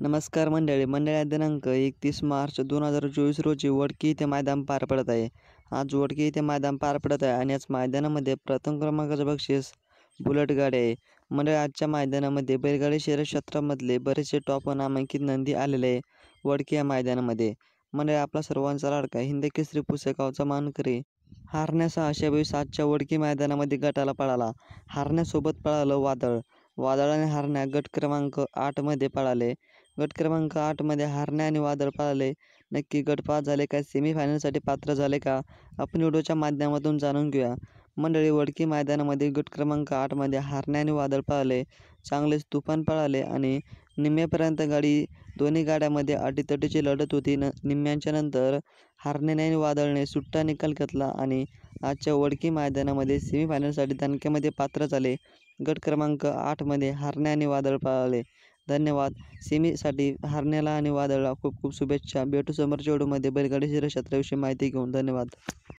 नमस्कार मंडळी दिनांक 31 मार्च 2024 रोजी वडकी येथे मैदान पार पडत आहे। आज वडकी येथे मैदान पार पडत आहे आणि याच मैदानामध्ये प्रथम क्रमांकाचं बक्षीस बुलेट गाडी आहे। मंडळी आजच्या मैदानामध्ये बैलगाडी शर्यत क्षेत्रामधले बरेचसे टॉप नामांकित नंदी आलेले आहे वडकी या मैदानामध्ये। मंडळी आपला सर्वांचा लाडका हिंद केसरी पुसेगावचा मानकरी हारण्यासह 627च्या वडकी मैदानामध्ये गटाला पळाला। हारण्यासोबत पळालं वादळ। वादळ आणि हारण्या गट क्रमांक 8 मध्ये पळाले। गट क्रमांक 8 मध्ये हारण्या आणि वादळ पळाले। नक्की गट पास झाले का, सेमीफायनलसाठी पात्र झाले का, आपण व्हिडिओच्या माध्यमातून जाणून घेऊया। मंडळी वडकी मैदानामध्ये गट क्रमांक 8 मध्ये हारण्या आणि वादळ पळाले। चांगलेच तुफान पळाले आणि निम्म्यापर्यंत दोन्ही गाड्यामध्ये अटीतटीची लढत होती। निम्म्याच्या नंतर हारण्याने आणि वादळने सुट्टा निकाल घेतला आणि आजच्या वडकी मैदानामध्ये सेमीफायनलसाठी दणक्यामध्ये पात्र झाले। गट क्रमांक 8 मध्ये हारण्या आणि वादळ पळाले। धन्यवाद। सेमीसाठी हारण्याला आणि वादळला खूप खूप शुभेच्छा। भेटू समोरच्या व्हिडिओमध्ये बैलगाडी शर्यत क्षेत्राविषयी माहिती घेऊन। धन्यवाद।